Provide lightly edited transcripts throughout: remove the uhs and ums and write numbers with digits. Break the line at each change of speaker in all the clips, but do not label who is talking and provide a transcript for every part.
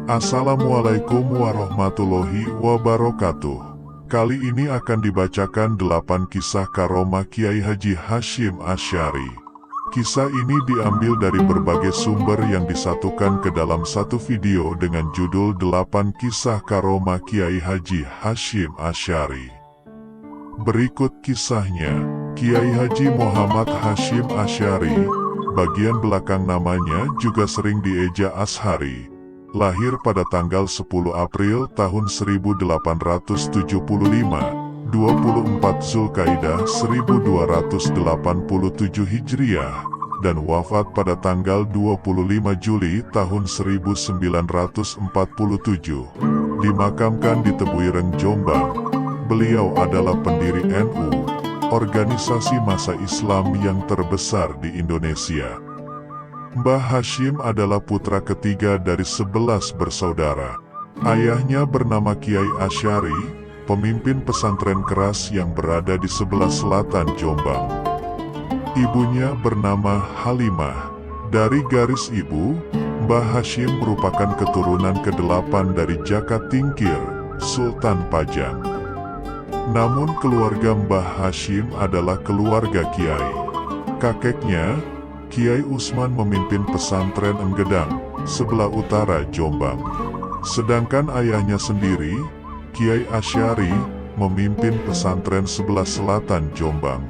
Assalamualaikum warahmatullahi wabarakatuh. Kali ini akan dibacakan 8 kisah karomah Kiai Haji Hasyim Asy'ari. Kisah ini diambil dari berbagai sumber yang disatukan ke dalam satu video dengan judul 8 kisah karomah Kiai Haji Hasyim Asy'ari. Berikut kisahnya. Kiai Haji Muhammad Hasyim Asy'ari, bagian belakang namanya juga sering dieja Ashari, lahir pada tanggal 10 April tahun 1875, 24 Zulkaidah 1287 Hijriah, dan wafat pada tanggal 25 Juli tahun 1947. Dimakamkan di Tebuireng, Jombang. Beliau adalah pendiri NU, organisasi massa Islam yang terbesar di Indonesia. Mbah Hasyim adalah putra ketiga dari 11 bersaudara. Ayahnya bernama Kiai Asy'ari, pemimpin pesantren keras yang berada di sebelah selatan Jombang. Ibunya bernama Halimah. Dari garis ibu, Mbah Hasyim merupakan keturunan ke-8 dari Jaka Tingkir, Sultan Pajang. Namun keluarga Mbah Hasyim adalah keluarga Kiai. Kakeknya, Kiai Usman, memimpin pesantren Enggedang, sebelah utara Jombang. Sedangkan ayahnya sendiri, Kiai Asy'ari, memimpin pesantren sebelah selatan Jombang.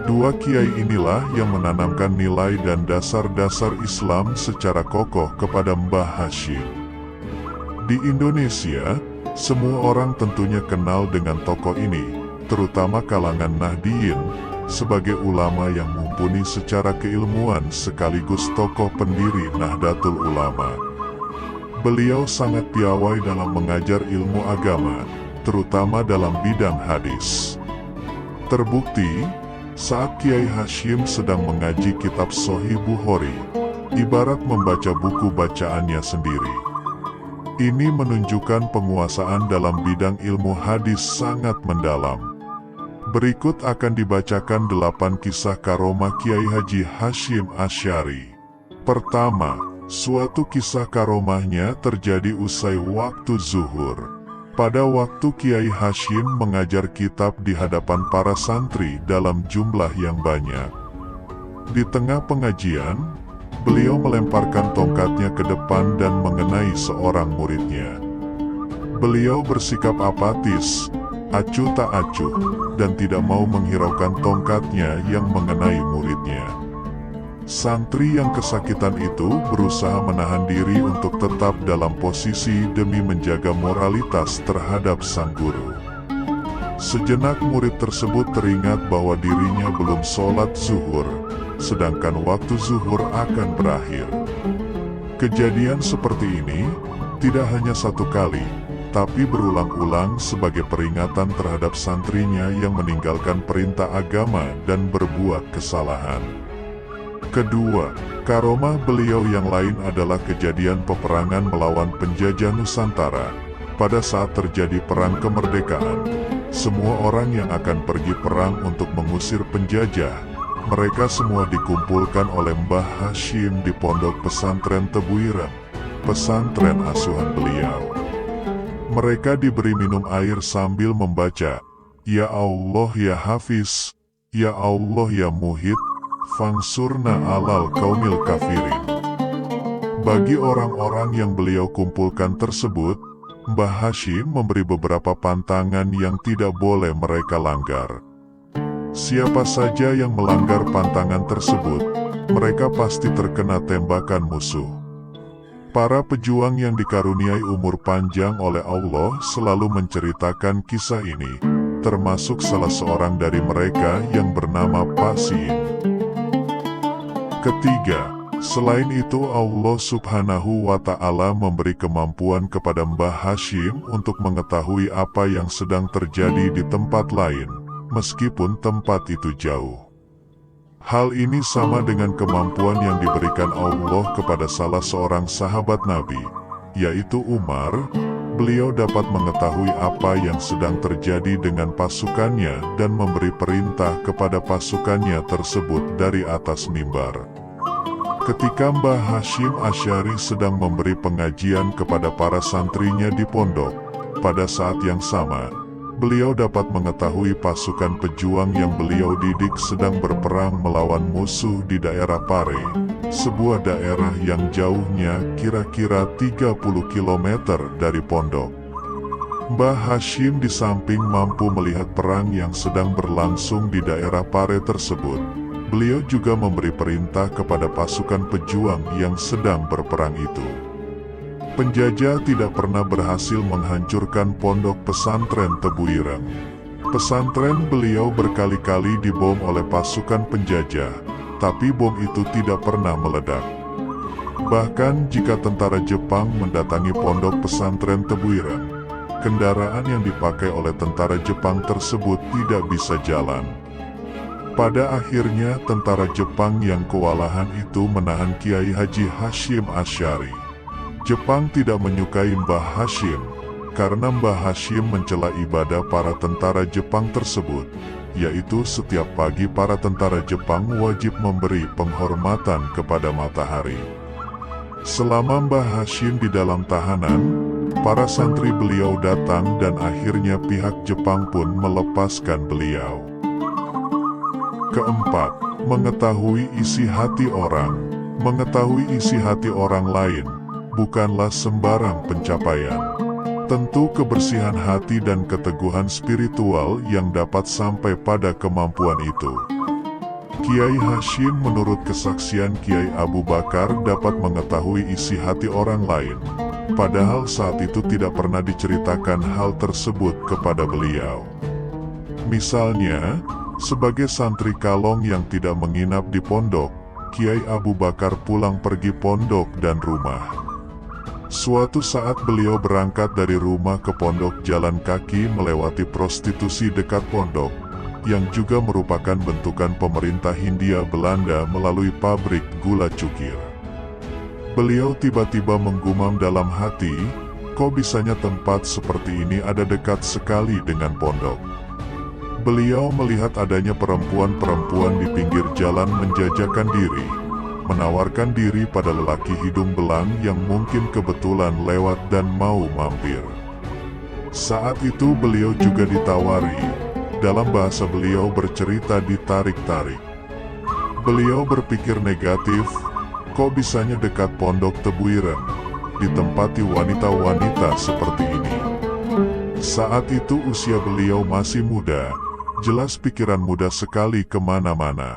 Dua kiai inilah yang menanamkan nilai dan dasar-dasar Islam secara kokoh kepada Mbah Hasyim. Di Indonesia, semua orang tentunya kenal dengan tokoh ini, terutama kalangan Nahdliyin, sebagai ulama yang mumpuni secara keilmuan sekaligus tokoh pendiri Nahdlatul Ulama. Beliau sangat piawai dalam mengajar ilmu agama, terutama dalam bidang hadis. Terbukti, saat Kiai Hasyim sedang mengaji kitab Sahih Bukhari, ibarat membaca buku bacaannya sendiri. Ini menunjukkan penguasaan dalam bidang ilmu hadis sangat mendalam. Berikut akan dibacakan 8 kisah karomah Kiai Haji Hasyim Asy'ari. Pertama, suatu kisah karomahnya terjadi usai waktu zuhur. Pada waktu Kiai Hasyim mengajar kitab di hadapan para santri dalam jumlah yang banyak. Di tengah pengajian, beliau melemparkan tongkatnya ke depan dan mengenai seorang muridnya. Beliau bersikap apatis, acuh tak acuh, dan tidak mau menghiraukan tongkatnya yang mengenai muridnya. Santri yang kesakitan itu berusaha menahan diri untuk tetap dalam posisi demi menjaga moralitas terhadap sang guru. Sejenak murid tersebut teringat bahwa dirinya belum sholat zuhur, sedangkan waktu zuhur akan berakhir. Kejadian seperti ini tidak hanya satu kali, tapi berulang-ulang sebagai peringatan terhadap santrinya yang meninggalkan perintah agama dan berbuat kesalahan. Kedua, karomah beliau yang lain adalah kejadian peperangan melawan penjajah Nusantara. Pada saat terjadi perang kemerdekaan, semua orang yang akan pergi perang untuk mengusir penjajah, mereka semua dikumpulkan oleh Mbah Hasyim di pondok pesantren Tebuireng, pesantren asuhan beliau. Mereka diberi minum air sambil membaca, "Ya Allah ya Hafiz, Ya Allah ya Muhid, Fangsurna alal kaumil kafirin." Bagi orang-orang yang beliau kumpulkan tersebut, Mbah Hasyim memberi beberapa pantangan yang tidak boleh mereka langgar. Siapa saja yang melanggar pantangan tersebut, mereka pasti terkena tembakan musuh. Para pejuang yang dikaruniai umur panjang oleh Allah selalu menceritakan kisah ini, termasuk salah seorang dari mereka yang bernama Pasin. Ketiga, selain itu Allah Subhanahu wa Ta'ala memberi kemampuan kepada Mbah Hasyim untuk mengetahui apa yang sedang terjadi di tempat lain, meskipun tempat itu jauh. Hal ini sama dengan kemampuan yang diberikan Allah kepada salah seorang sahabat Nabi, yaitu Umar. Beliau dapat mengetahui apa yang sedang terjadi dengan pasukannya dan memberi perintah kepada pasukannya tersebut dari atas mimbar. Ketika Mbah Hasyim Asy'ari sedang memberi pengajian kepada para santrinya di pondok, pada saat yang sama, beliau dapat mengetahui pasukan pejuang yang beliau didik sedang berperang melawan musuh di daerah Pare, sebuah daerah yang jauhnya kira-kira 30 km dari pondok. Mbah Hasyim di samping mampu melihat perang yang sedang berlangsung di daerah Pare tersebut, beliau juga memberi perintah kepada pasukan pejuang yang sedang berperang itu. Penjajah tidak pernah berhasil menghancurkan pondok pesantren Tebu Ireng. Pesantren beliau berkali-kali dibom oleh pasukan penjajah, tapi bom itu tidak pernah meledak. Bahkan jika tentara Jepang mendatangi pondok pesantren Tebu Ireng, kendaraan yang dipakai oleh tentara Jepang tersebut tidak bisa jalan. Pada akhirnya tentara Jepang yang kewalahan itu menahan Kiai Haji Hasyim Asy'ari. Jepang tidak menyukai Mbah Hasyim, karena Mbah Hasyim mencela ibadah para tentara Jepang tersebut, yaitu setiap pagi para tentara Jepang wajib memberi penghormatan kepada matahari. Selama Mbah Hasyim di dalam tahanan, para santri beliau datang dan akhirnya pihak Jepang pun melepaskan beliau. Keempat, mengetahui isi hati orang. Mengetahui isi hati orang lain bukanlah sembarang pencapaian. Tentu kebersihan hati dan keteguhan spiritual yang dapat sampai pada kemampuan itu. Kiai Hasyim menurut kesaksian Kiai Abu Bakar dapat mengetahui isi hati orang lain, padahal saat itu tidak pernah diceritakan hal tersebut kepada beliau. Misalnya, sebagai santri kalong yang tidak menginap di pondok, Kiai Abu Bakar pulang pergi pondok dan rumah. Suatu saat beliau berangkat dari rumah ke pondok jalan kaki melewati prostitusi dekat pondok, yang juga merupakan bentukan pemerintah Hindia Belanda melalui pabrik gula cukir. Beliau tiba-tiba menggumam dalam hati, kok bisanya tempat seperti ini ada dekat sekali dengan pondok. Beliau melihat adanya perempuan-perempuan di pinggir jalan menjajakan diri, menawarkan diri pada lelaki hidung belang yang mungkin kebetulan lewat dan mau mampir. Saat itu beliau juga ditawari, dalam bahasa beliau bercerita ditarik-tarik. Beliau berpikir negatif, kok bisanya dekat pondok Tebu Ireng, ditempati wanita-wanita seperti ini. Saat itu usia beliau masih muda, jelas pikiran muda sekali kemana-mana.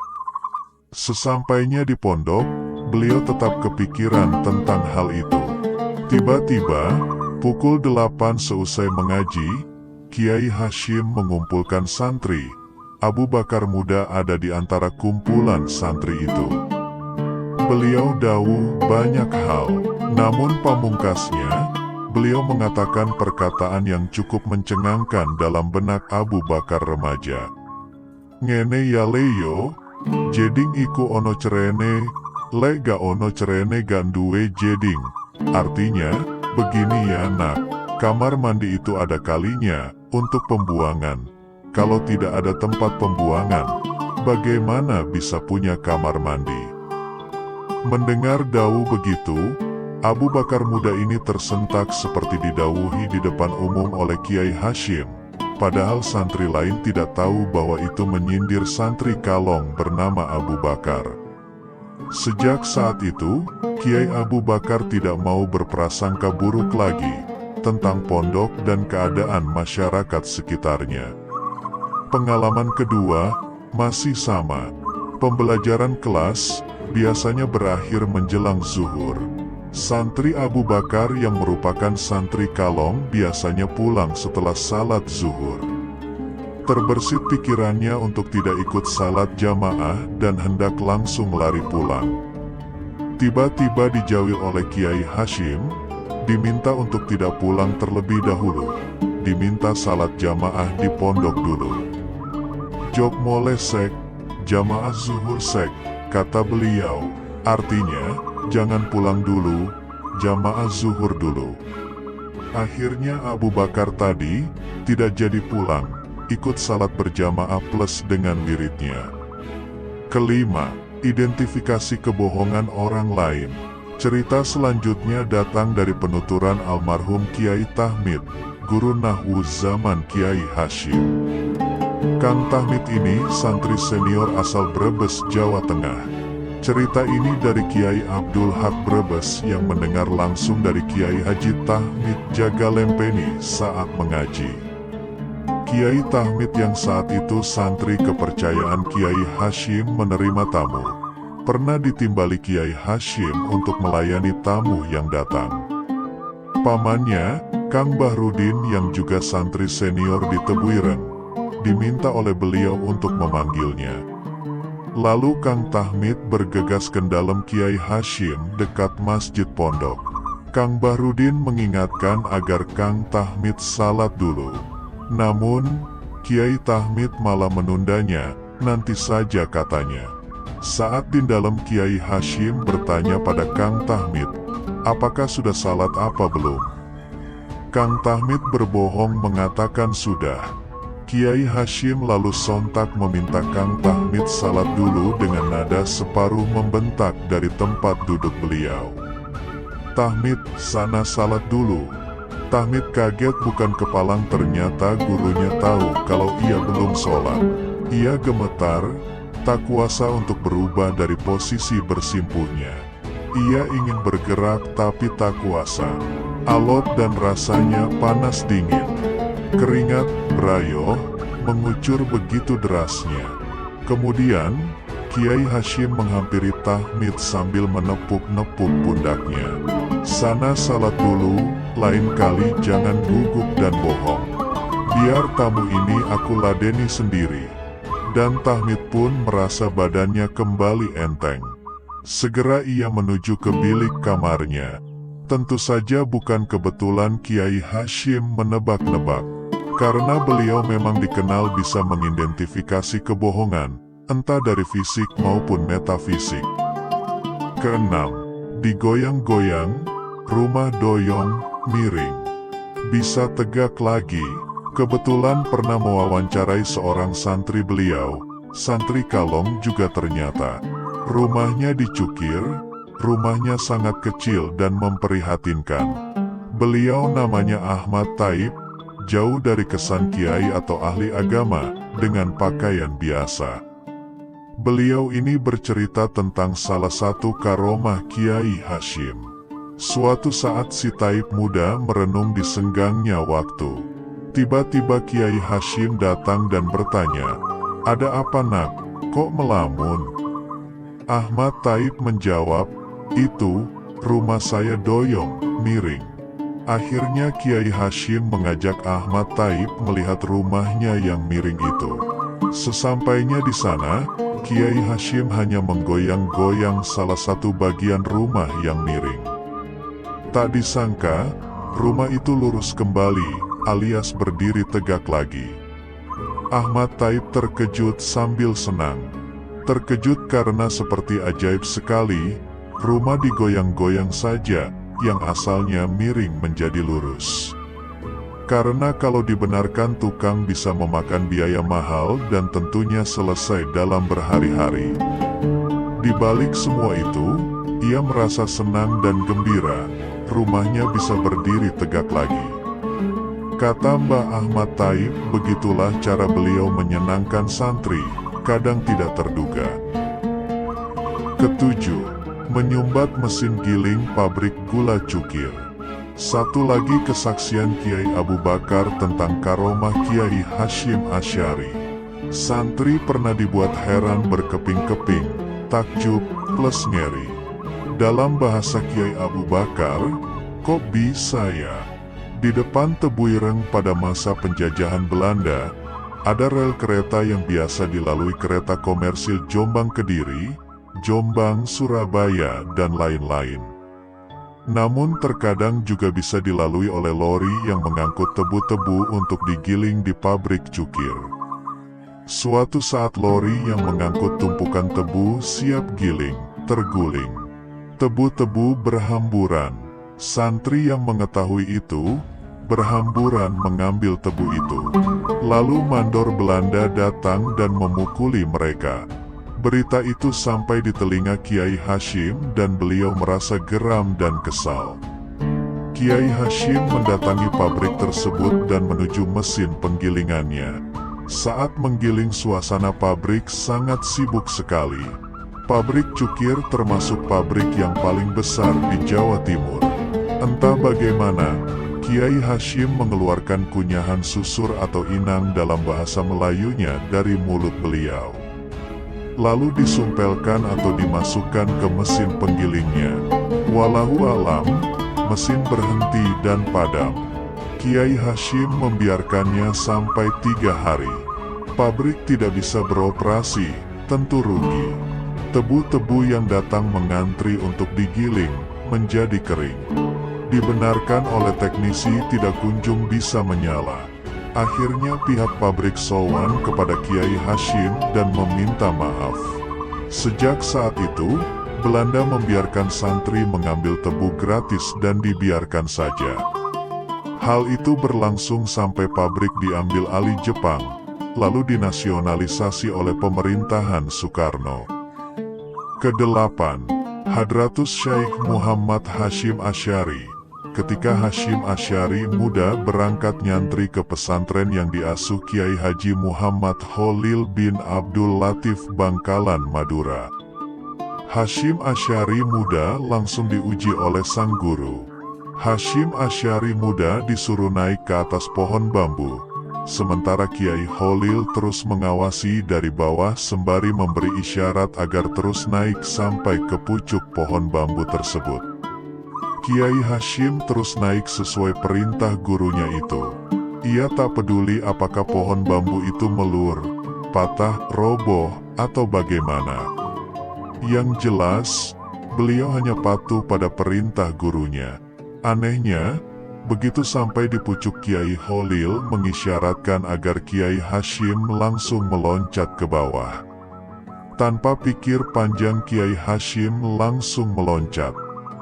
Sesampainya di pondok, beliau tetap kepikiran tentang hal itu. Tiba-tiba, pukul 8 seusai mengaji, Kiai Hasyim mengumpulkan santri. Abu Bakar muda ada di antara kumpulan santri itu. Beliau dawuh banyak hal, namun pamungkasnya, beliau mengatakan perkataan yang cukup mencengangkan dalam benak Abu Bakar remaja. Ngene ya leyo, jeding iku ono cerene, le ga ono cerene ganduwe jeding. Artinya, begini ya nak, kamar mandi itu ada kalinya, untuk pembuangan. Kalau tidak ada tempat pembuangan, bagaimana bisa punya kamar mandi? Mendengar dawuh begitu, Abu Bakar muda ini tersentak seperti didawuhi di depan umum oleh Kiai Hasyim. Padahal santri lain tidak tahu bahwa itu menyindir santri kalong bernama Abu Bakar. Sejak saat itu, Kiai Abu Bakar tidak mau berprasangka buruk lagi tentang pondok dan keadaan masyarakat sekitarnya. Pengalaman kedua, masih sama. Pembelajaran kelas biasanya berakhir menjelang zuhur. Santri Abu Bakar yang merupakan santri kalong biasanya pulang setelah salat zuhur. Terbersit pikirannya untuk tidak ikut salat jamaah dan hendak langsung lari pulang. Tiba-tiba dijauhi oleh Kiai Hasyim, diminta untuk tidak pulang terlebih dahulu, diminta salat jamaah di pondok dulu. Jok mole sek, jamaah zuhur sek, kata beliau, artinya, jangan pulang dulu, jamaah zuhur dulu. Akhirnya Abu Bakar tadi tidak jadi pulang, ikut salat berjamaah plus dengan wiridnya. Kelima, Identifikasi kebohongan orang lain. Cerita selanjutnya datang dari penuturan almarhum Kiai Tahmid, guru nahwu zaman Kiai Hasyim. Kang Tahmid ini santri senior asal Brebes, Jawa Tengah. Cerita ini dari Kiai Abdul Haq Brebes yang mendengar langsung dari Kiai Haji Tahmid Jagalempeni saat mengaji. Kiai Tahmid yang saat itu santri kepercayaan Kiai Hasyim menerima tamu. Pernah ditimbali Kiai Hasyim untuk melayani tamu yang datang. Pamannya, Kang Bahrudin yang juga santri senior di Tebuireng, diminta oleh beliau untuk memanggilnya. Lalu Kang Tahmid bergegas ke dalam Kiai Hasyim dekat Masjid Pondok. Kang Bahrudin mengingatkan agar Kang Tahmid salat dulu. Namun, Kiai Tahmid malah menundanya, nanti saja katanya. Saat di dalam, Kiai Hasyim bertanya pada Kang Tahmid, apakah sudah salat apa belum? Kang Tahmid berbohong mengatakan sudah. Kiai Hasyim lalu sontak meminta Kang Tahmid salat dulu dengan nada separuh membentak dari tempat duduk beliau. Tahmid, sana salat dulu. Tahmid kaget bukan kepalang, ternyata gurunya tahu kalau ia belum sholat. Ia gemetar, tak kuasa untuk berubah dari posisi bersimpuhnya. Ia ingin bergerak tapi tak kuasa. Alot dan rasanya panas dingin. Keringat berayoh mengucur begitu derasnya. Kemudian, Kiai Hasyim menghampiri Tahmid sambil menepuk-nepuk pundaknya. Sana salat dulu, lain kali jangan gugup dan bohong. Biar tamu ini aku ladeni sendiri. Dan Tahmid pun merasa badannya kembali enteng. Segera ia menuju ke bilik kamarnya. Tentu saja bukan kebetulan Kiai Hasyim menebak-nebak. Karena beliau memang dikenal bisa mengidentifikasi kebohongan, entah dari fisik maupun metafisik. Keenam, digoyang-goyang, rumah doyong, miring. Bisa tegak lagi. Kebetulan pernah mewawancarai seorang santri beliau, santri Kalong juga ternyata. Rumahnya dicukir, rumahnya sangat kecil dan memprihatinkan. Beliau namanya Ahmad Taib, jauh dari kesan kiai atau ahli agama, dengan pakaian biasa. Beliau ini bercerita tentang salah satu karomah Kiai Hasyim. Suatu saat si Taib muda merenung di senggangnya waktu. Tiba-tiba Kiai Hasyim datang dan bertanya, ada apa nak, kok melamun? Ahmad Taib menjawab, itu, rumah saya doyong, miring. Akhirnya Kiai Hasyim mengajak Ahmad Taib melihat rumahnya yang miring itu. Sesampainya di sana, Kiai Hasyim hanya menggoyang-goyang salah satu bagian rumah yang miring. Tak disangka, rumah itu lurus kembali, alias berdiri tegak lagi. Ahmad Taib terkejut sambil senang. Terkejut karena seperti ajaib sekali, rumah digoyang-goyang saja, yang asalnya miring menjadi lurus. Karena kalau dibenarkan tukang bisa memakan biaya mahal dan tentunya selesai dalam berhari-hari. Di balik semua itu, ia merasa senang dan gembira, rumahnya bisa berdiri tegak lagi. Kata Mbah Ahmad Taib, begitulah cara beliau menyenangkan santri, kadang tidak terduga. Ketujuh, menyumbat mesin giling pabrik gula cukir. Satu lagi kesaksian Kiai Abu Bakar tentang karomah Kiai Hasyim Asy'ari. Santri pernah dibuat heran berkeping-keping, takjub plus ngeri. Dalam bahasa Kiai Abu Bakar, kok bisa ya? Di depan Tebuireng pada masa penjajahan Belanda, ada rel kereta yang biasa dilalui kereta komersil Jombang-Kediri, Jombang-Surabaya, dan lain-lain. Namun terkadang juga bisa dilalui oleh lori yang mengangkut tebu-tebu untuk digiling di pabrik cukir. Suatu saat lori yang mengangkut tumpukan tebu siap giling, terguling. Tebu-tebu berhamburan. Santri yang mengetahui itu, berhamburan mengambil tebu itu. Lalu mandor Belanda datang dan memukuli mereka. Berita itu sampai di telinga Kiai Hashim dan beliau merasa geram dan kesal. Kiai Hashim mendatangi pabrik tersebut dan menuju mesin penggilingannya. Saat menggiling, suasana pabrik sangat sibuk sekali. Pabrik cukir termasuk pabrik yang paling besar di Jawa Timur. Entah bagaimana, Kiai Hashim mengeluarkan kunyahan susur atau inang dalam bahasa Melayunya dari mulut beliau. Lalu disumpelkan atau dimasukkan ke mesin penggilingnya. Wallahu alam, mesin berhenti dan padam. Kiai Hashim membiarkannya sampai 3 hari. Pabrik tidak bisa beroperasi, tentu rugi. Tebu-tebu yang datang mengantri untuk digiling menjadi kering. Dibenarkan oleh teknisi tidak kunjung bisa menyala. Akhirnya pihak pabrik sowan kepada Kiai Hashim dan meminta maaf. Sejak saat itu, Belanda membiarkan santri mengambil tebu gratis dan dibiarkan saja. Hal itu berlangsung sampai pabrik diambil alih Jepang, lalu dinasionalisasi oleh pemerintahan Soekarno. Kedelapan, Hadratus Syekh Muhammad Hasyim Asy'ari. Ketika Hasyim Asy'ari muda berangkat nyantri ke pesantren yang diasuh Kiai Haji Muhammad Khalil bin Abdul Latif Bangkalan, Madura. Hasyim Asy'ari muda langsung diuji oleh sang guru. Hasyim Asy'ari muda disuruh naik ke atas pohon bambu, sementara Kiai Khalil terus mengawasi dari bawah sembari memberi isyarat agar terus naik sampai ke pucuk pohon bambu tersebut. Kiai Hashim terus naik sesuai perintah gurunya itu. Ia tak peduli apakah pohon bambu itu melur, patah, roboh, atau bagaimana. Yang jelas, beliau hanya patuh pada perintah gurunya. Anehnya, begitu sampai di pucuk, Kiai Khalil mengisyaratkan agar Kiai Hashim langsung meloncat ke bawah. Tanpa pikir panjang, Kiai Hashim langsung meloncat.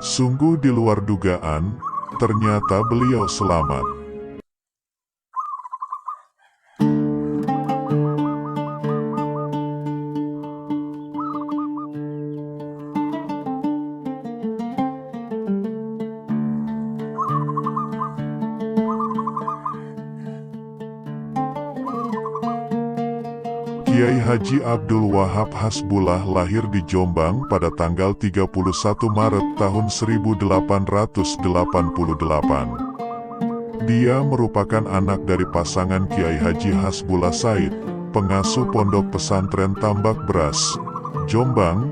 Sungguh di luar dugaan, ternyata beliau selamat. Kiai Haji Abdul Wahab Hasbullah lahir di Jombang pada tanggal 31 Maret tahun 1888. Dia merupakan anak dari pasangan Kiai Haji Hasbullah Said, pengasuh pondok pesantren Tambak Beras, Jombang,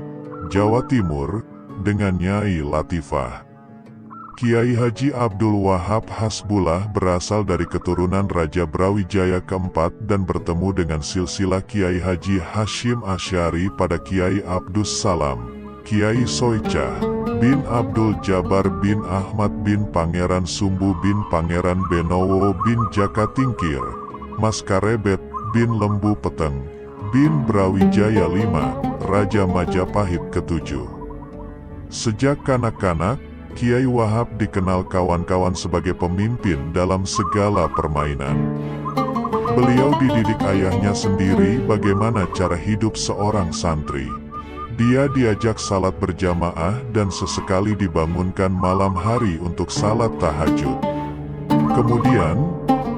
Jawa Timur, dengan Nyai Latifah. Kiai Haji Abdul Wahab Hasbullah berasal dari keturunan Raja Brawijaya keempat dan bertemu dengan silsilah Kiai Haji Hasyim Asy'ari pada Kiai Abdus Salam, Kiai Soicah bin Abdul Jabar bin Ahmad bin Pangeran Sumbu bin Pangeran Benowo bin Jaka Tingkir, Mas Karebet bin Lembu Peteng bin Brawijaya V, Raja Majapahit ke-7. Sejak kanak-kanak, Kiai Wahab dikenal kawan-kawan sebagai pemimpin dalam segala permainan. Beliau dididik ayahnya sendiri bagaimana cara hidup seorang santri. Dia diajak salat berjamaah dan sesekali dibangunkan malam hari untuk salat tahajud. Kemudian,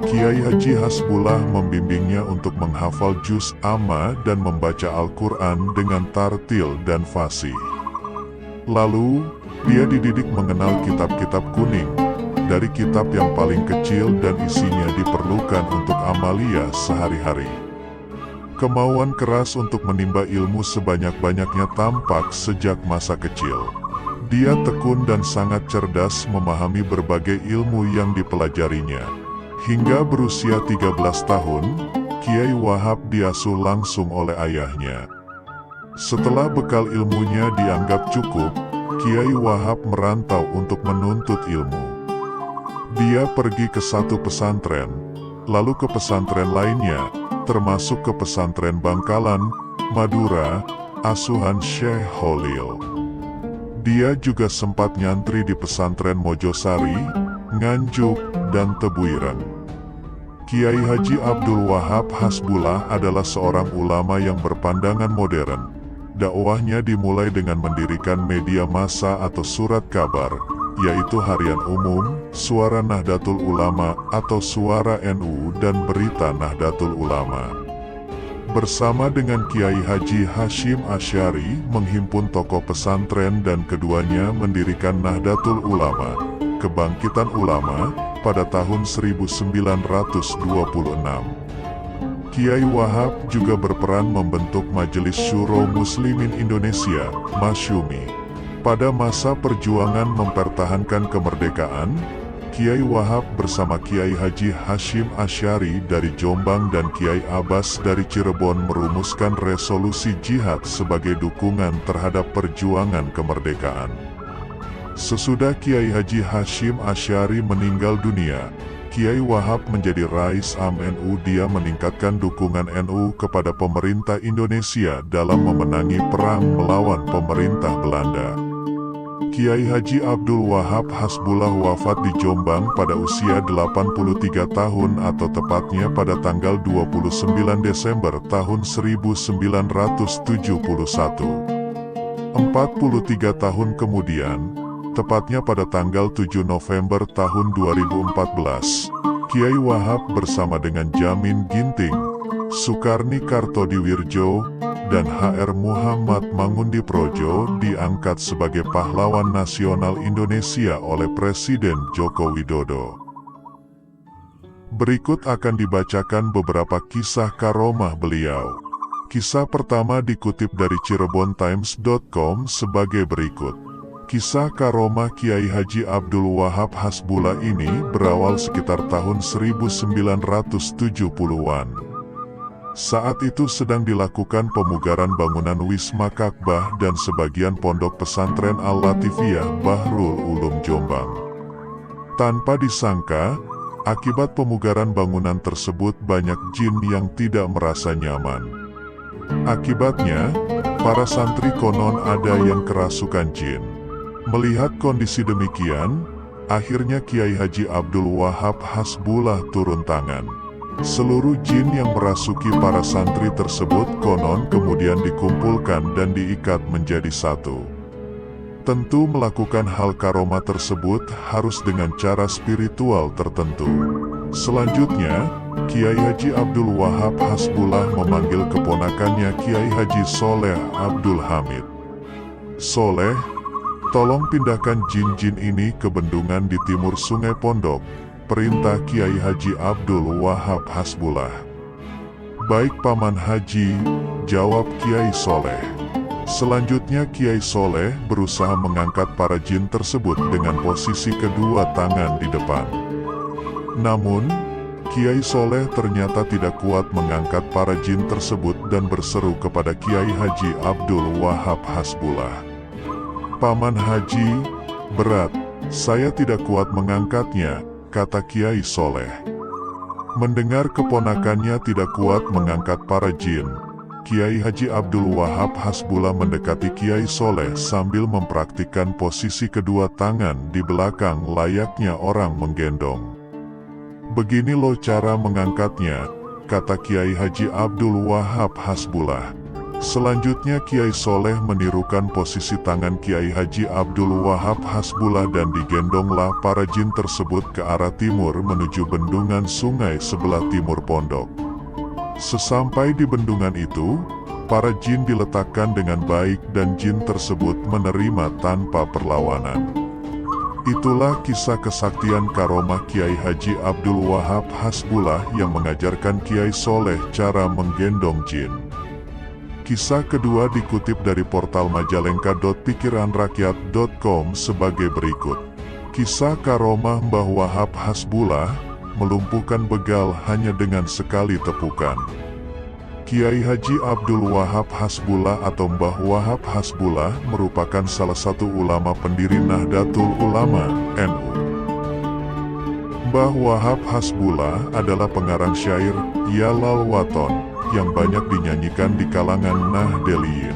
Kiai Haji Hasbullah membimbingnya untuk menghafal juz amma dan membaca Al-Quran dengan tartil dan fasih. Lalu, dia dididik mengenal kitab-kitab kuning, dari kitab yang paling kecil dan isinya diperlukan untuk amalia sehari-hari. Kemauan keras untuk menimba ilmu sebanyak-banyaknya tampak sejak masa kecil. Dia tekun dan sangat cerdas memahami berbagai ilmu yang dipelajarinya. Hingga berusia 13 tahun, Kiai Wahab diasuh langsung oleh ayahnya. Setelah bekal ilmunya dianggap cukup, Kiai Wahab merantau untuk menuntut ilmu. Dia pergi ke satu pesantren, lalu ke pesantren lainnya, termasuk ke pesantren Bangkalan, Madura, asuhan Syekh Khalil. Dia juga sempat nyantri di pesantren Mojosari, Nganjuk, dan Tebuireng. Kiai Haji Abdul Wahab Hasbullah adalah seorang ulama yang berpandangan modern. Dakwahnya dimulai dengan mendirikan media massa atau surat kabar, yaitu Harian Umum, Suara Nahdlatul Ulama atau Suara NU dan Berita Nahdlatul Ulama. Bersama dengan Kiai Haji Hasyim Asy'ari menghimpun tokoh pesantren dan keduanya mendirikan Nahdlatul Ulama, Kebangkitan Ulama, pada tahun 1926. Kiai Wahab juga berperan membentuk Majelis Syuro Muslimin Indonesia, Masyumi. Pada masa perjuangan mempertahankan kemerdekaan, Kiai Wahab bersama Kiai Haji Hasyim Asy'ari dari Jombang dan Kiai Abbas dari Cirebon merumuskan resolusi jihad sebagai dukungan terhadap perjuangan kemerdekaan. Sesudah Kiai Haji Hasyim Asy'ari meninggal dunia, Kiai Wahab menjadi Rais Am NU. Dia meningkatkan dukungan NU kepada pemerintah Indonesia dalam memenangi perang melawan pemerintah Belanda. Kiai Haji Abdul Wahab Hasbullah wafat di Jombang pada usia 83 tahun atau tepatnya pada tanggal 29 Desember tahun 1971. 43 tahun kemudian, tepatnya pada tanggal 7 November tahun 2014, Kiai Wahab bersama dengan Jamin Ginting, Sukarni Kartodiwirjo, dan HR Muhammad Mangundiprojo diangkat sebagai pahlawan nasional Indonesia oleh Presiden Joko Widodo. Berikut akan dibacakan beberapa kisah karomah beliau. Kisah pertama dikutip dari cirebontimes.com sebagai berikut. Kisah karomah Kiai Haji Abdul Wahab Hasbullah ini berawal sekitar tahun 1970-an. Saat itu sedang dilakukan pemugaran bangunan Wisma Ka'bah dan sebagian pondok pesantren Al-Latifiyah Bahrul Ulum Jombang. Tanpa disangka, akibat pemugaran bangunan tersebut banyak jin yang tidak merasa nyaman. Akibatnya, para santri konon ada yang kerasukan jin. Melihat kondisi demikian, akhirnya Kiai Haji Abdul Wahab Hasbullah turun tangan. Seluruh jin yang merasuki para santri tersebut konon kemudian dikumpulkan dan diikat menjadi satu. Tentu melakukan hal karomah tersebut harus dengan cara spiritual tertentu. Selanjutnya, Kiai Haji Abdul Wahab Hasbullah memanggil keponakannya Kiai Haji Soleh Abdul Hamid. Soleh, tolong pindahkan jin-jin ini ke bendungan di timur Sungai Pondok, perintah Kiai Haji Abdul Wahab Hasbullah. Baik Paman Haji, jawab Kiai Soleh. Selanjutnya Kiai Soleh berusaha mengangkat para jin tersebut dengan posisi kedua tangan di depan. Namun, Kiai Soleh ternyata tidak kuat mengangkat para jin tersebut dan berseru kepada Kiai Haji Abdul Wahab Hasbullah. Paman Haji, berat, saya tidak kuat mengangkatnya, kata Kiai Soleh. Mendengar keponakannya tidak kuat mengangkat para jin, Kiai Haji Abdul Wahab Hasbullah mendekati Kiai Soleh sambil mempraktikkan posisi kedua tangan di belakang layaknya orang menggendong. Begini loh cara mengangkatnya, kata Kiai Haji Abdul Wahab Hasbullah. Selanjutnya Kiai Soleh menirukan posisi tangan Kiai Haji Abdul Wahab Hasbullah dan digendonglah para jin tersebut ke arah timur menuju bendungan sungai sebelah timur pondok. Sesampai di bendungan itu, para jin diletakkan dengan baik dan jin tersebut menerima tanpa perlawanan. Itulah kisah kesaktian karomah Kiai Haji Abdul Wahab Hasbullah yang mengajarkan Kiai Soleh cara menggendong jin. Kisah kedua dikutip dari portal majalengka.pikiranrakyat.com sebagai berikut. Kisah karomah Mbah Wahab Hasbullah, melumpuhkan begal hanya dengan sekali tepukan. Kiai Haji Abdul Wahab Hasbullah atau Mbah Wahab Hasbullah merupakan salah satu ulama pendiri Nahdlatul Ulama, NU. Mbah Wahab Hasbullah adalah pengarang syair Yalal Waton yang banyak dinyanyikan di kalangan Nahdliyin.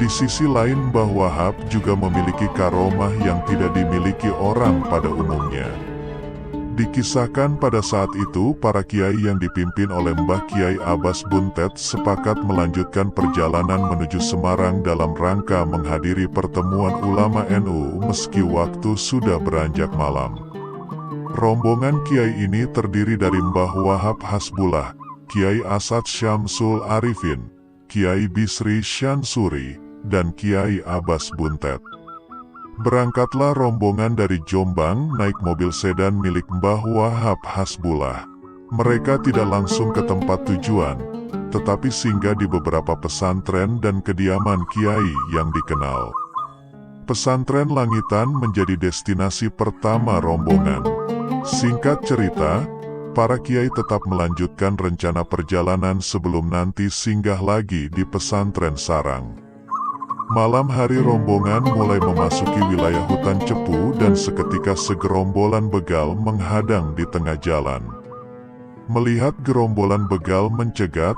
Di sisi lain Mbah Wahab juga memiliki karomah yang tidak dimiliki orang pada umumnya. Dikisahkan pada saat itu para kiai yang dipimpin oleh Mbah Kiai Abbas Buntet sepakat melanjutkan perjalanan menuju Semarang dalam rangka menghadiri pertemuan ulama NU meski waktu sudah beranjak malam. Rombongan kiai ini terdiri dari Mbah Wahab Hasbullah, Kiai Asad Syamsul Arifin, Kiai Bisri Syansuri, dan Kiai Abbas Buntet. Berangkatlah rombongan dari Jombang naik mobil sedan milik Mbah Wahab Hasbullah. Mereka tidak langsung ke tempat tujuan, tetapi singgah di beberapa pesantren dan kediaman kiai yang dikenal. Pesantren Langitan menjadi destinasi pertama rombongan. Singkat cerita, para kiai tetap melanjutkan rencana perjalanan sebelum nanti singgah lagi di pesantren sarang. Malam hari rombongan mulai memasuki wilayah hutan cepu dan seketika segerombolan begal menghadang di tengah jalan. Melihat gerombolan begal mencegat,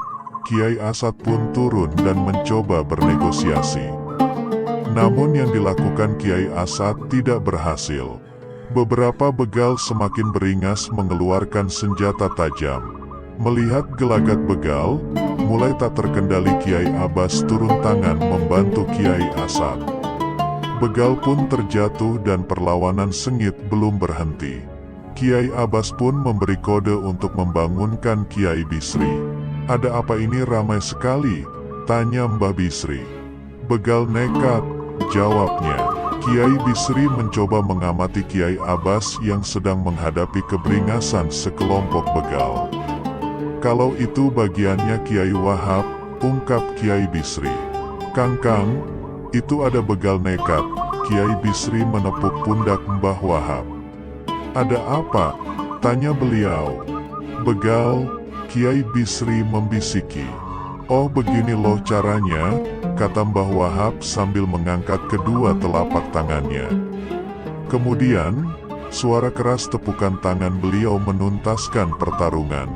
Kiai Asad pun turun dan mencoba bernegosiasi. Namun yang dilakukan Kiai Asad tidak berhasil. Beberapa begal semakin beringas mengeluarkan senjata tajam. Melihat gelagat begal, mulai tak terkendali Kiai Abbas turun tangan membantu Kiai Asad. Begal pun terjatuh dan perlawanan sengit belum berhenti. Kiai Abbas pun memberi kode untuk membangunkan Kiai Bisri. "Ada apa ini ramai sekali?" tanya Mbah Bisri. "Begal nekat," jawabnya. Kiai Bisri mencoba mengamati Kiai Abbas yang sedang menghadapi keberingasan sekelompok begal. "Kalau itu bagiannya Kiai Wahab," ungkap Kiai Bisri. "Kang, itu ada begal nekat." Kiai Bisri menepuk pundak Mbah Wahab. "Ada apa?" tanya beliau. "Begal," Kiai Bisri membisiki. "Oh begini loh caranya," kata Mbah Wahab sambil mengangkat kedua telapak tangannya. Kemudian, suara keras tepukan tangan beliau menuntaskan pertarungan.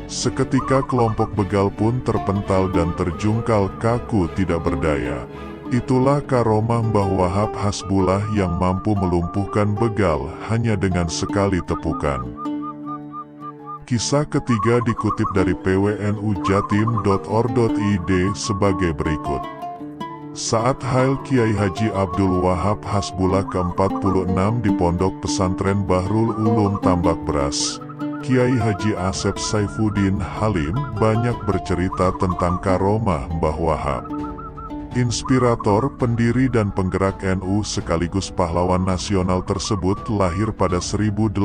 Seketika kelompok begal pun terpental dan terjungkal kaku tidak berdaya. Itulah karomah Mbah Wahab Hasbullah yang mampu melumpuhkan begal hanya dengan sekali tepukan. Kisah ketiga dikutip dari pwnujatim.or.id sebagai berikut. Saat Hail Kiai Haji Abdul Wahab Hasbullah ke-46 di Pondok Pesantren Bahrul Ulum Tambak Beras, Kiai Haji Asep Saifuddin Halim banyak bercerita tentang karomah Mbah Wahab. Inspirator, pendiri dan penggerak NU sekaligus pahlawan nasional tersebut lahir pada 1886.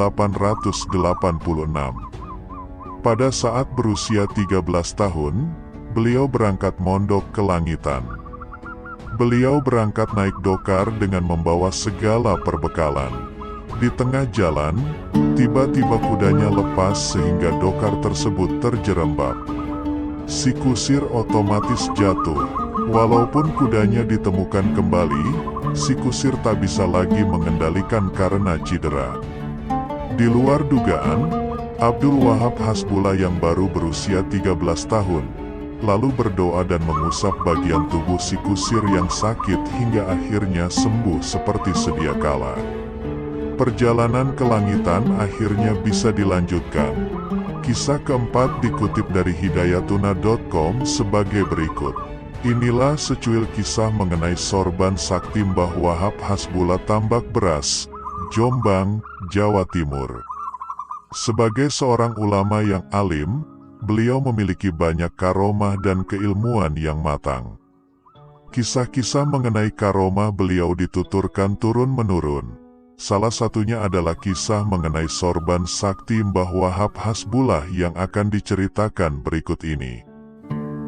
Pada saat berusia 13 tahun, beliau berangkat mondok ke Langitan. Beliau berangkat naik dokar dengan membawa segala perbekalan. Di tengah jalan, tiba-tiba kudanya lepas sehingga dokar tersebut terjerembab. Si kusir otomatis jatuh. Walaupun kudanya ditemukan kembali, si kusir tak bisa lagi mengendalikan karena cedera. Di luar dugaan, Abdul Wahab Hasbullah yang baru berusia 13 tahun, lalu berdoa dan mengusap bagian tubuh si kusir yang sakit hingga akhirnya sembuh seperti sedia kala. Perjalanan ke Langitan akhirnya bisa dilanjutkan. Kisah keempat dikutip dari hidayatuna.com sebagai berikut. Inilah secuil kisah mengenai sorban sakti Mbah Wahab Hasbullah Tambak Beras, Jombang, Jawa Timur. Sebagai seorang ulama yang alim, beliau memiliki banyak karomah dan keilmuan yang matang. Kisah-kisah mengenai karomah beliau dituturkan turun-menurun. Salah satunya adalah kisah mengenai sorban sakti Mbah Wahab Hasbullah yang akan diceritakan berikut ini.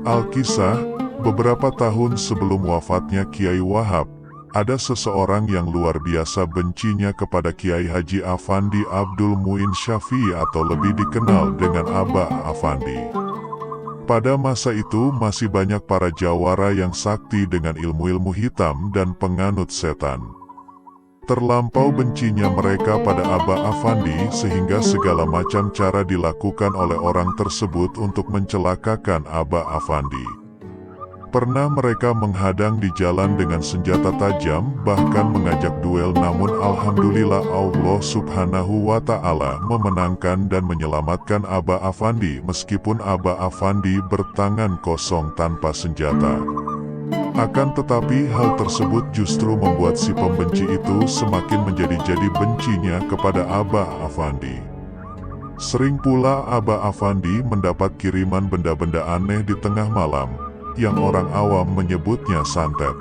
Alkisah, beberapa tahun sebelum wafatnya Kiai Wahab, ada seseorang yang luar biasa bencinya kepada Kiai Haji Afandi Abdul Muin Syafi'i atau lebih dikenal dengan Aba Afandi. Pada masa itu masih banyak para jawara yang sakti dengan ilmu-ilmu hitam dan penganut setan. Terlampau bencinya mereka pada Aba Afandi sehingga segala macam cara dilakukan oleh orang tersebut untuk mencelakakan Aba Afandi. Pernah mereka menghadang di jalan dengan senjata tajam, bahkan mengajak duel, namun alhamdulillah Allah Subhanahu wa Ta'ala memenangkan dan menyelamatkan Aba Afandi meskipun Aba Afandi bertangan kosong tanpa senjata. Akan tetapi hal tersebut justru membuat si pembenci itu semakin menjadi-jadi bencinya kepada Aba Afandi. Sering pula Aba Afandi mendapat kiriman benda-benda aneh di tengah malam, yang orang awam menyebutnya santet.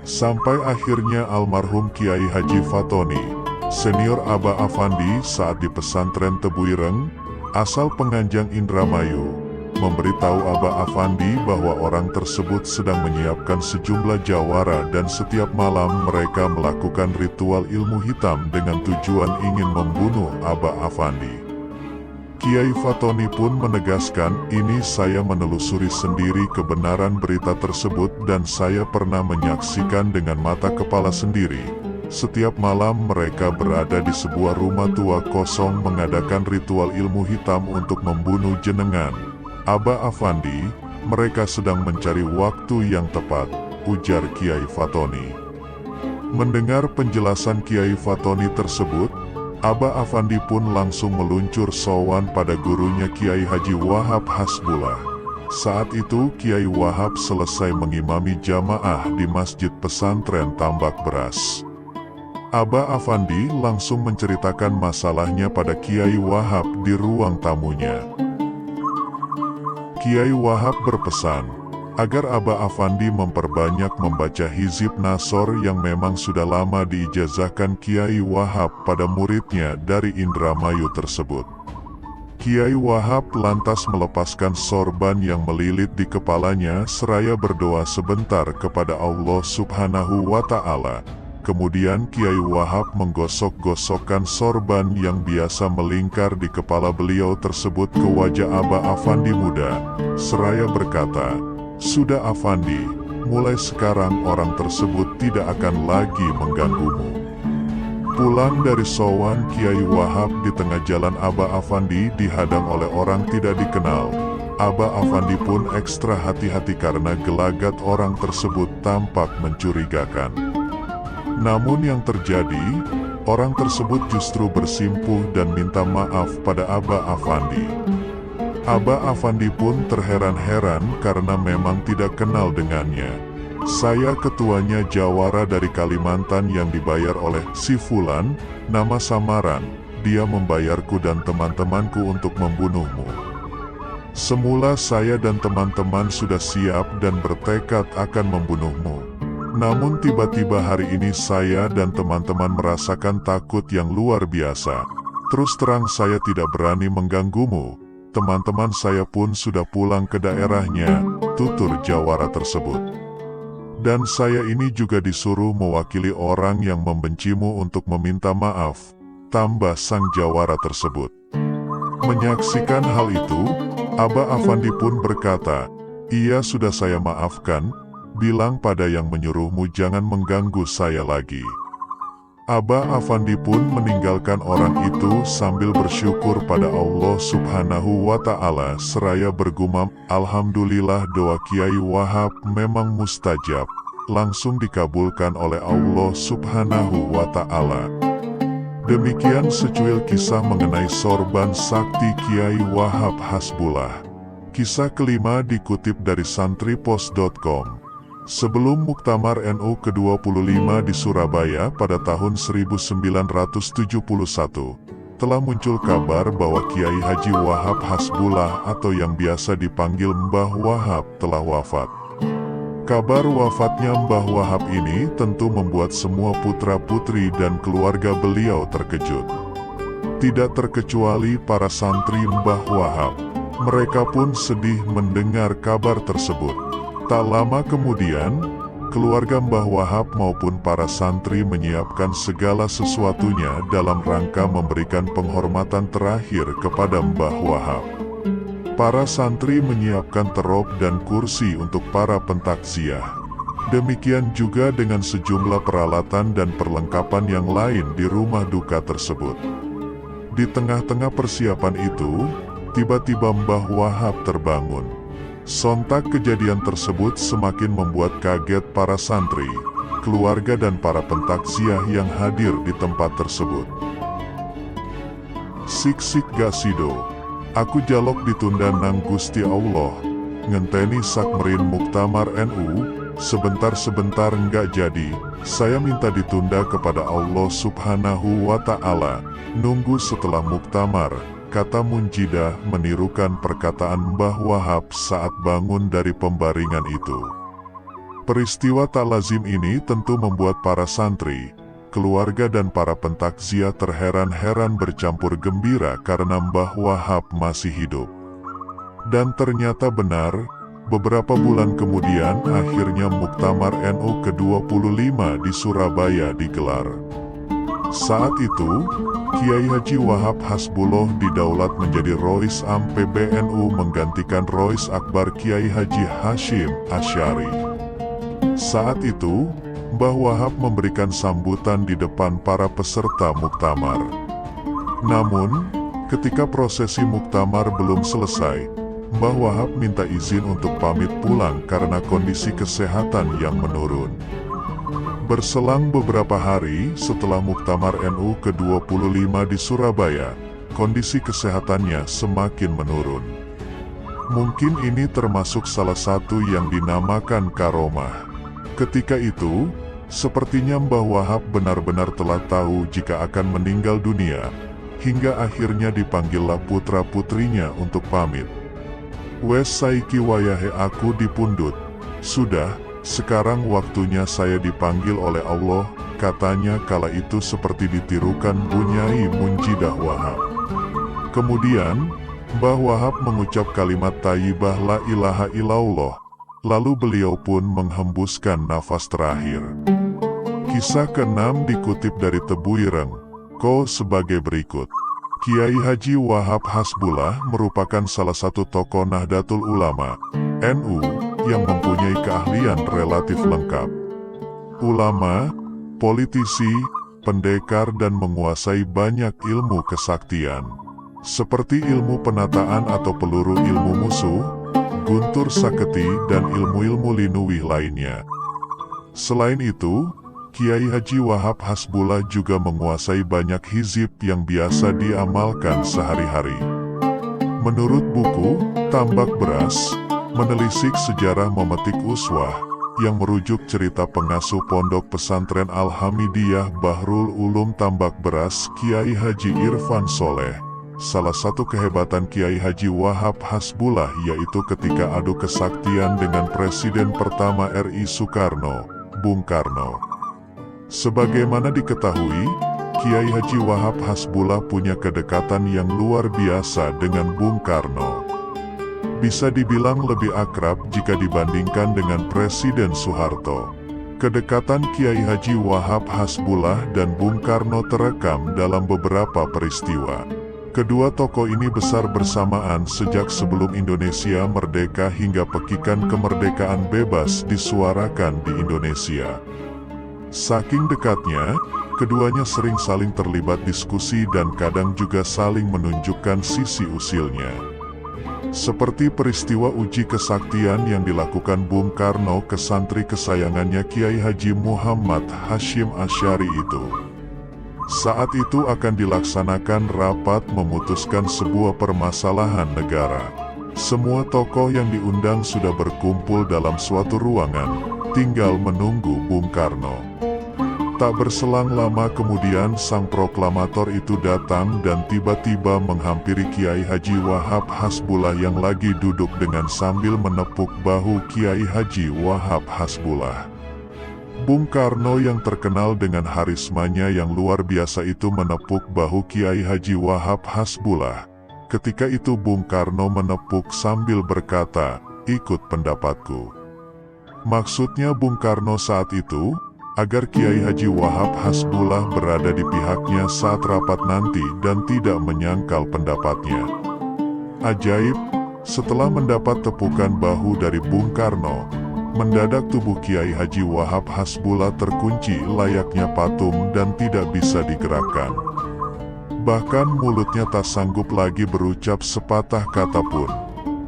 Sampai akhirnya almarhum Kiai Haji Fatoni, senior Aba Afandi saat di pesantren Tebuireng, asal Penganjang Indramayu, memberitahu Aba Afandi bahwa orang tersebut sedang menyiapkan sejumlah jawara dan setiap malam mereka melakukan ritual ilmu hitam dengan tujuan ingin membunuh Aba Afandi. Kiai Fatoni pun menegaskan, ini saya menelusuri sendiri kebenaran berita tersebut dan saya pernah menyaksikan dengan mata kepala sendiri. Setiap malam mereka berada di sebuah rumah tua kosong mengadakan ritual ilmu hitam untuk membunuh jenengan Aba Afandi. Mereka sedang mencari waktu yang tepat, ujar Kiai Fatoni. Mendengar penjelasan Kiai Fatoni tersebut, Aba Afandi pun langsung meluncur sowan pada gurunya Kiai Haji Wahab Hasbullah. Saat itu Kiai Wahab selesai mengimami jamaah di Masjid Pesantren Tambak Beras. Aba Afandi langsung menceritakan masalahnya pada Kiai Wahab di ruang tamunya. Kiai Wahab berpesan agar Aba Afandi memperbanyak membaca hizib Nasor yang memang sudah lama diijazahkan Kiai Wahab pada muridnya dari Indramayu tersebut. Kiai Wahab lantas melepaskan sorban yang melilit di kepalanya seraya berdoa sebentar kepada Allah Subhanahu wa Ta'ala. Kemudian Kiai Wahab menggosok-gosokkan sorban yang biasa melingkar di kepala beliau tersebut ke wajah Aba Afandi muda, seraya berkata, "Sudah Afandi, mulai sekarang orang tersebut tidak akan lagi mengganggumu." Pulang dari sowan Kiai Wahab di tengah jalan Aba Afandi dihadang oleh orang tidak dikenal. Aba Afandi pun ekstra hati-hati karena gelagat orang tersebut tampak mencurigakan. Namun yang terjadi, orang tersebut justru bersimpuh dan minta maaf pada Aba Afandi. Aba Afandi pun terheran-heran karena memang tidak kenal dengannya. "Saya ketuanya jawara dari Kalimantan yang dibayar oleh si Fulan, nama samaran, dia membayarku dan teman-temanku untuk membunuhmu. Semula saya dan teman-teman sudah siap dan bertekad akan membunuhmu. Namun tiba-tiba hari ini saya dan teman-teman merasakan takut yang luar biasa. Terus terang saya tidak berani mengganggumu. Teman-teman saya pun sudah pulang ke daerahnya," tutur jawara tersebut. "Dan saya ini juga disuruh mewakili orang yang membencimu untuk meminta maaf," tambah sang jawara tersebut. Menyaksikan hal itu, Aba Afandi pun berkata, "Iya sudah saya maafkan, bilang pada yang menyuruhmu jangan mengganggu saya lagi." Aba Afandi pun meninggalkan orang itu sambil bersyukur pada Allah Subhanahu wa Ta'ala seraya bergumam, "Alhamdulillah doa Kiai Wahab memang mustajab, langsung dikabulkan oleh Allah Subhanahu wa Ta'ala." Demikian secuil kisah mengenai sorban sakti Kiai Wahab Hasbullah. Kisah kelima dikutip dari santripos.com. Sebelum Muktamar NU ke-25 di Surabaya pada tahun 1971, telah muncul kabar bahwa Kiai Haji Wahab Hasbullah atau yang biasa dipanggil Mbah Wahab telah wafat. Kabar wafatnya Mbah Wahab ini tentu membuat semua putra-putri dan keluarga beliau terkejut. Tidak terkecuali para santri Mbah Wahab. Mereka pun sedih mendengar kabar tersebut. Tak lama kemudian, keluarga Mbah Wahab maupun para santri menyiapkan segala sesuatunya dalam rangka memberikan penghormatan terakhir kepada Mbah Wahab. Para santri menyiapkan terop dan kursi untuk para pentakziah. Demikian juga dengan sejumlah peralatan dan perlengkapan yang lain di rumah duka tersebut. Di tengah-tengah persiapan itu, tiba-tiba Mbah Wahab terbangun. Sontak kejadian tersebut semakin membuat kaget para santri, keluarga dan para pentakziah yang hadir di tempat tersebut. Sik gak sido, aku jalok ditunda nang Gusti Allah, ngenteni sakmerin muktamar NU, sebentar-sebentar nggak jadi, saya minta ditunda kepada Allah Subhanahu wa Ta'ala, nunggu setelah muktamar, kata Munjidah menirukan perkataan Mbah Wahab saat bangun dari pembaringan itu. Peristiwa tak lazim ini tentu membuat para santri, keluarga dan para pentakziah terheran-heran bercampur gembira karena Mbah Wahab masih hidup. Dan ternyata benar, beberapa bulan kemudian akhirnya Muktamar NU ke-25 di Surabaya digelar. Saat itu, Kiai Haji Wahab Hasbuloh didaulat menjadi Rois Am PBNU menggantikan Rois Akbar Kiai Haji Hashim Asy'ari. Saat itu, Mbah Wahab memberikan sambutan di depan para peserta muktamar. Namun, ketika prosesi muktamar belum selesai, Mbah Wahab minta izin untuk pamit pulang karena kondisi kesehatan yang menurun. Berselang beberapa hari setelah Muktamar NU ke-25 di Surabaya, kondisi kesehatannya semakin menurun. Mungkin ini termasuk salah satu yang dinamakan karomah. Ketika itu, sepertinya Mbah Wahab benar-benar telah tahu jika akan meninggal dunia, hingga akhirnya dipanggillah putra-putrinya untuk pamit. Wes saiki wayahe aku dipundhut. Sudah, sekarang waktunya saya dipanggil oleh Allah, katanya kala itu seperti ditirukan Bunyai Munjidah Wahab. Kemudian, Mbah Wahab mengucap kalimat thayyibah la ilaha illallah, lalu beliau pun menghembuskan nafas terakhir. Kisah ke-6 dikutip dari Tebu Ireng, Ko sebagai berikut. Kiai Haji Wahab Hasbulah merupakan salah satu tokoh Nahdlatul Ulama, NU, yang mempunyai keahlian relatif lengkap. Ulama, politisi, pendekar dan menguasai banyak ilmu kesaktian. Seperti ilmu penataan atau peluru ilmu musuh, guntur saketi dan ilmu-ilmu linuwih lainnya. Selain itu, Kiai Haji Wahab Hasbulah juga menguasai banyak hizib yang biasa diamalkan sehari-hari. Menurut buku Tambak Beras, Menelisik Sejarah Memetik Uswah, yang merujuk cerita pengasuh pondok pesantren Al-Hamidiyah Bahrul Ulum Tambak Beras Kiai Haji Irfan Soleh, salah satu kehebatan Kiai Haji Wahab Hasbulah yaitu ketika adu kesaktian dengan Presiden pertama RI Soekarno, Bung Karno. Sebagaimana diketahui, Kiai Haji Wahab Hasbulah punya kedekatan yang luar biasa dengan Bung Karno. Bisa dibilang lebih akrab jika dibandingkan dengan Presiden Soeharto. Kedekatan Kiai Haji Wahab Hasbulah dan Bung Karno terekam dalam beberapa peristiwa. Kedua tokoh ini besar bersamaan sejak sebelum Indonesia merdeka hingga pekikan kemerdekaan bebas disuarakan di Indonesia. Saking dekatnya, keduanya sering saling terlibat diskusi dan kadang juga saling menunjukkan sisi usilnya. Seperti peristiwa uji kesaktian yang dilakukan Bung Karno ke santri kesayangannya Kiai Haji Muhammad Hashim Asy'ari itu. Saat itu akan dilaksanakan rapat memutuskan sebuah permasalahan negara. Semua tokoh yang diundang sudah berkumpul dalam suatu ruangan, tinggal menunggu Bung Karno. Tak berselang lama kemudian sang proklamator itu datang dan tiba-tiba menghampiri Kiai Haji Wahab Hasbulah yang lagi duduk dengan sambil menepuk bahu Kiai Haji Wahab Hasbulah. Bung Karno yang terkenal dengan harismanya yang luar biasa itu menepuk bahu Kiai Haji Wahab Hasbulah. Ketika itu Bung Karno menepuk sambil berkata, "Ikut pendapatku." Maksudnya Bung Karno saat itu, agar Kiai Haji Wahab Hasbulah berada di pihaknya saat rapat nanti dan tidak menyangkal pendapatnya. Ajaib, setelah mendapat tepukan bahu dari Bung Karno, mendadak tubuh Kiai Haji Wahab Hasbulah terkunci layaknya patung dan tidak bisa digerakkan. Bahkan mulutnya tak sanggup lagi berucap sepatah kata pun.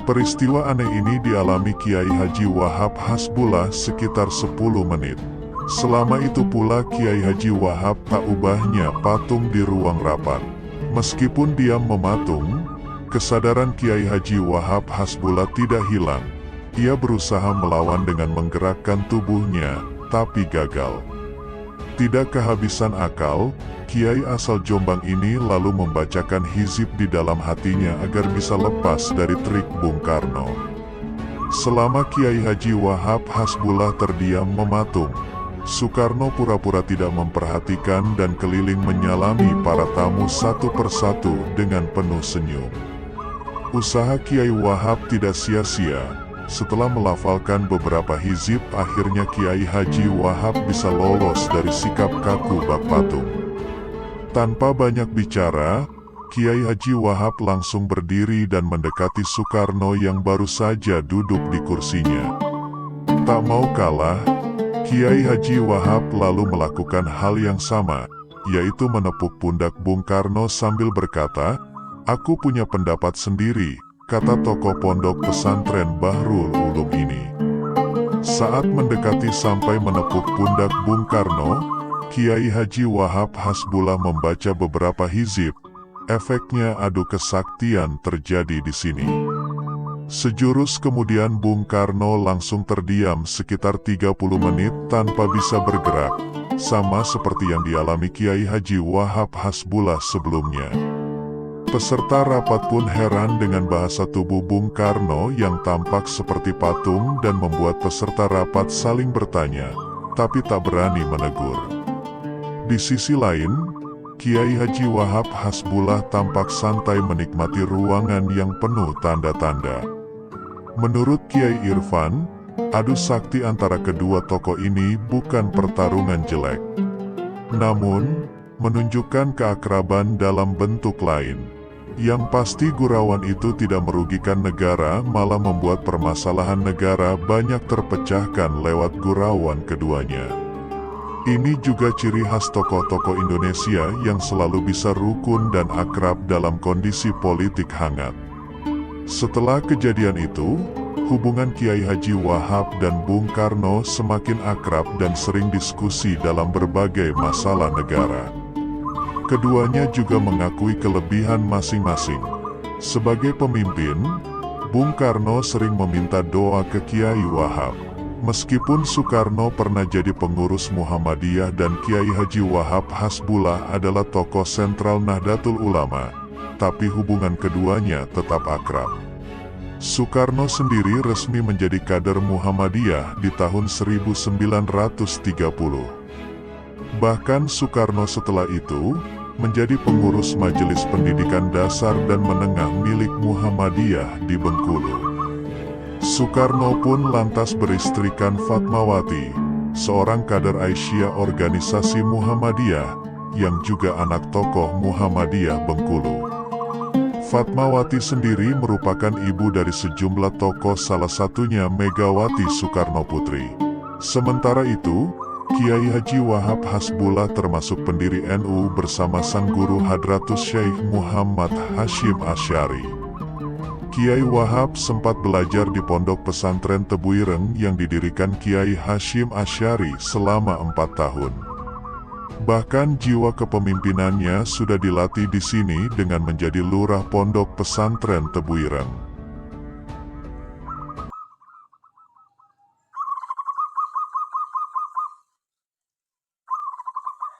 Peristiwa aneh ini dialami Kiai Haji Wahab Hasbullah sekitar 10 menit. Selama itu pula Kiai Haji Wahab tak ubahnya patung di ruang rapat. Meskipun diam mematung, kesadaran Kiai Haji Wahab Hasbullah tidak hilang. Ia berusaha melawan dengan menggerakkan tubuhnya, tapi gagal. Tidak kehabisan akal, Kiai asal Jombang ini lalu membacakan hizib di dalam hatinya agar bisa lepas dari trik Bung Karno. Selama Kiai Haji Wahab Hasbullah terdiam mematung, Soekarno pura-pura tidak memperhatikan dan keliling menyalami para tamu satu persatu dengan penuh senyum. Usaha Kiai Wahab tidak sia-sia. Setelah melafalkan beberapa hizib, akhirnya Kiai Haji Wahab bisa lolos dari sikap kaku bak patung. Tanpa banyak bicara, Kiai Haji Wahab langsung berdiri dan mendekati Soekarno yang baru saja duduk di kursinya. Tak mau kalah, Kiai Haji Wahab lalu melakukan hal yang sama, yaitu menepuk pundak Bung Karno sambil berkata, "Aku punya pendapat sendiri," kata tokoh pondok pesantren Bahrul Ulum ini. Saat mendekati sampai menepuk pundak Bung Karno, Kiai Haji Wahab Hasbullah membaca beberapa hizib. Efeknya adu kesaktian terjadi di sini. Sejurus kemudian Bung Karno langsung terdiam sekitar 30 menit tanpa bisa bergerak, sama seperti yang dialami Kiai Haji Wahab Hasbullah sebelumnya. Peserta rapat pun heran dengan bahasa tubuh Bung Karno yang tampak seperti patung dan membuat peserta rapat saling bertanya, tapi tak berani menegur. Di sisi lain, Kiai Haji Wahab Hasbullah tampak santai menikmati ruangan yang penuh tanda-tanda. Menurut Kiai Irfan, adu sakti antara kedua tokoh ini bukan pertarungan jelek, namun menunjukkan keakraban dalam bentuk lain. Yang pasti gurauan itu tidak merugikan negara, malah membuat permasalahan negara banyak terpecahkan lewat gurauan keduanya. Ini juga ciri khas tokoh-tokoh Indonesia yang selalu bisa rukun dan akrab dalam kondisi politik hangat. Setelah kejadian itu, hubungan Kiai Haji Wahab dan Bung Karno semakin akrab dan sering diskusi dalam berbagai masalah negara. Keduanya juga mengakui kelebihan masing-masing. Sebagai pemimpin, Bung Karno sering meminta doa ke Kiai Wahab. Meskipun Soekarno pernah jadi pengurus Muhammadiyah dan Kiai Haji Wahab Hasbullah adalah tokoh sentral Nahdlatul Ulama, tapi hubungan keduanya tetap akrab. Soekarno sendiri resmi menjadi kader Muhammadiyah di tahun 1930. Bahkan Soekarno setelah itu menjadi pengurus Majelis Pendidikan Dasar dan Menengah milik Muhammadiyah di Bengkulu. Soekarno pun lantas beristrikan Fatmawati, seorang kader Aisyah organisasi Muhammadiyah, yang juga anak tokoh Muhammadiyah Bengkulu. Fatmawati sendiri merupakan ibu dari sejumlah tokoh, salah satunya Megawati Soekarno Putri. Sementara itu, Kiai Haji Wahab Hasbullah termasuk pendiri NU bersama sang guru Hadratus Syekh Muhammad Hashim Asy'ari. Kiai Wahab sempat belajar di pondok pesantren Tebuireng yang didirikan Kiai Hashim Asy'ari selama 4 tahun. Bahkan jiwa kepemimpinannya sudah dilatih di sini dengan menjadi lurah pondok pesantren Tebuireng.